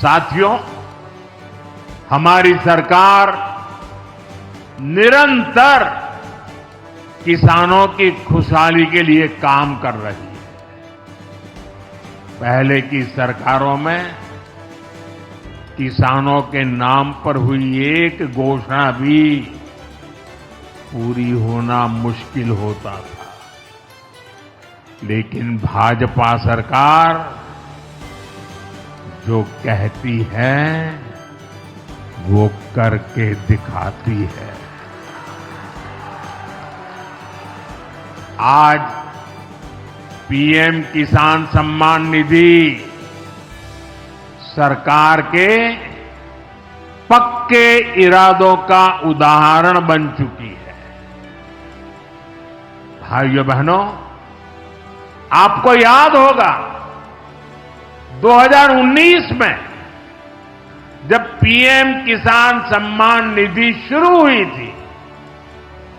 साथियों, हमारी सरकार निरंतर किसानों की खुशहाली के लिए काम कर रही है। पहले की सरकारों में किसानों के नाम पर हुई एक घोषणा भी पूरी होना मुश्किल होता था, लेकिन भाजपा सरकार जो कहती है वो करके दिखाती है। आज पीएम किसान सम्मान निधि सरकार के पक्के इरादों का उदाहरण बन चुकी है। भाइयों बहनों, आपको याद होगा 2019 में जब पीएम किसान सम्मान निधि शुरू हुई थी,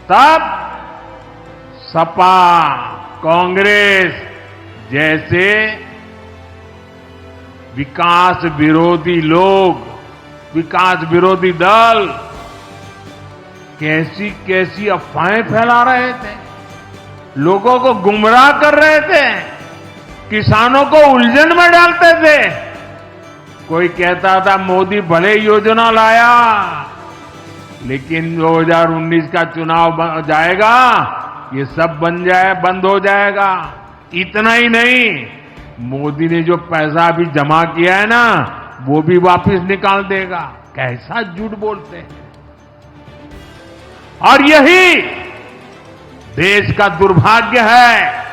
तब सपा, कांग्रेस जैसे विकास विरोधी लोग, विकास विरोधी दल कैसी कैसी अफवाहें फैला रहे थे, लोगों को गुमराह कर रहे थे, किसानों को उलझन में डालते थे। कोई कहता था मोदी भले योजना लाया, लेकिन 2019 का चुनाव जाएगा, ये सब बंद हो जाएगा। इतना ही नहीं, मोदी ने जो पैसा अभी जमा किया है ना, वो भी वापस निकाल देगा। कैसा झूठ बोलते हैं। और यही देश का दुर्भाग्य है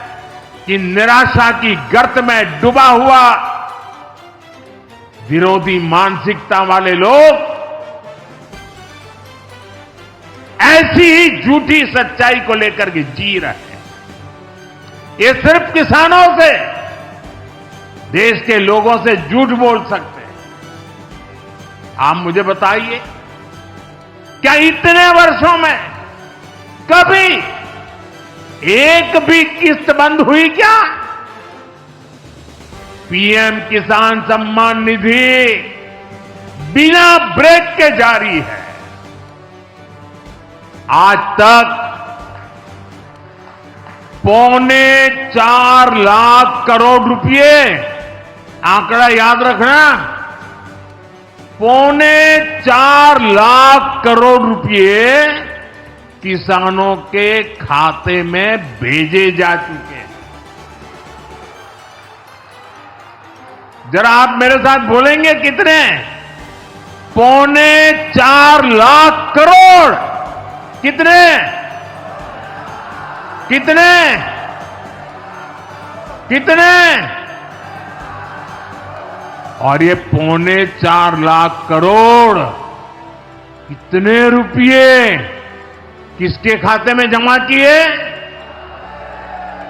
कि निराशा की गर्त में डूबा हुआ विरोधी मानसिकता वाले लोग ऐसी ही झूठी सच्चाई को लेकर के जी रहे हैं। ये सिर्फ किसानों से, देश के लोगों से झूठ बोल सकते हैं। आप मुझे बताइए, क्या इतने वर्षों में कभी एक भी किस्त बंद हुई क्या? पीएम किसान सम्मान निधि बिना ब्रेक के जारी है। आज तक 4.25 लाख करोड़ रुपए, आंकड़ा याद रखना, 4.25 लाख करोड़ रुपए किसानों के खाते में भेजे जा चुके हैं। जरा आप मेरे साथ बोलेंगे कितने? 4.25 लाख करोड़। कितने? कितने? कितने? और ये 4.25 लाख करोड़ कितने रुपये किसके खाते में जमा किए?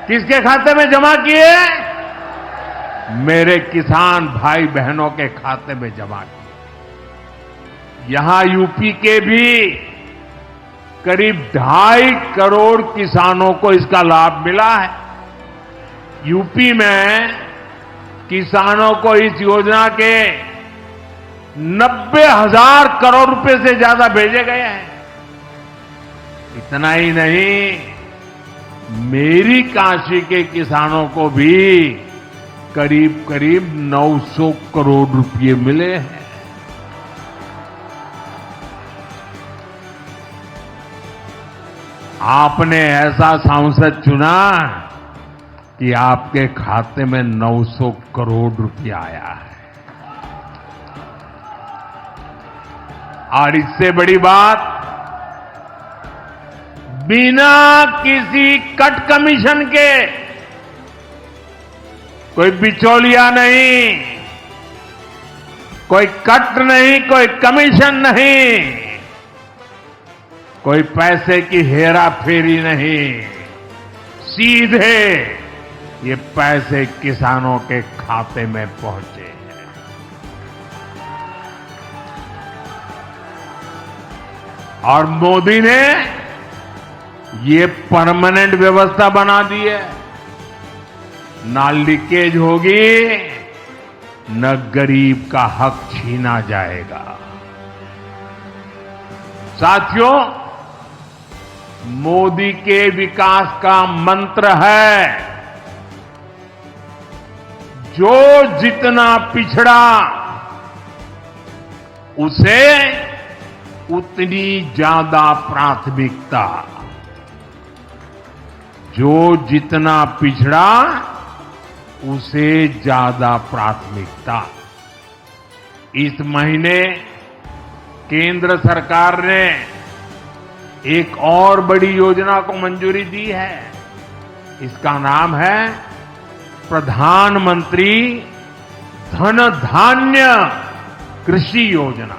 किसके खाते में जमा किए? मेरे किसान भाई बहनों के खाते में जमा किए। यहां यूपी के भी करीब 2.5 करोड़ किसानों को इसका लाभ मिला है। यूपी में किसानों को इस योजना के 90,000 करोड़ रुपए से ज्यादा भेजे गए हैं। इतना ही नहीं, मेरी काशी के किसानों को भी करीब करीब 900 करोड़ रुपए मिले हैं। आपने ऐसा सांसद चुना कि आपके खाते में 900 करोड़ रुपया आया है। और इससे बड़ी बात, बिना किसी कट कमीशन के, कोई बिचौलिया नहीं, कोई कट नहीं, कोई कमीशन नहीं, कोई पैसे की हेरा फेरी नहीं, सीधे ये पैसे किसानों के खाते में पहुंचे हैं। और मोदी ने ये परमानेंट व्यवस्था बना दी है। ना लीकेज होगी, न गरीब का हक छीना जाएगा। साथियों, मोदी के विकास का मंत्र है, जो जितना पिछड़ा उसे उतनी ज्यादा प्राथमिकता। जो जितना पिछड़ा उसे ज्यादा प्राथमिकता। इस महीने केंद्र सरकार ने एक और बड़ी योजना को मंजूरी दी है। इसका नाम है प्रधानमंत्री धन धान्य कृषि योजना।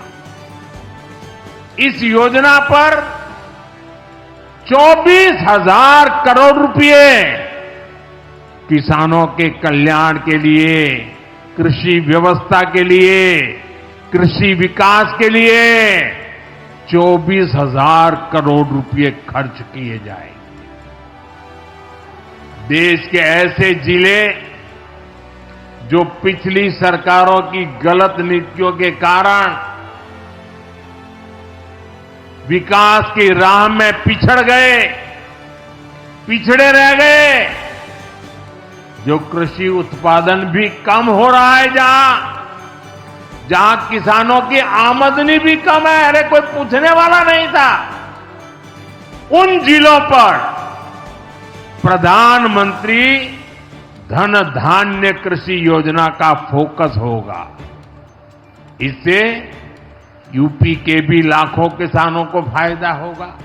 इस योजना पर 24,000 करोड़ रुपए किसानों के कल्याण के लिए, कृषि व्यवस्था के लिए, कृषि विकास के लिए 24,000 करोड़ रुपए खर्च किए जाएंगे। देश के ऐसे जिले जो पिछली सरकारों की गलत नीतियों के कारण विकास की राह में पिछड़ गए, पिछड़े रह गए, जो कृषि उत्पादन भी कम हो रहा है, जहां किसानों की आमदनी भी कम है, अरे कोई पूछने वाला नहीं था, उन जिलों पर प्रधानमंत्री धन धान्य कृषि योजना का फोकस होगा। इससे यूपी के भी लाखों किसानों को फायदा होगा।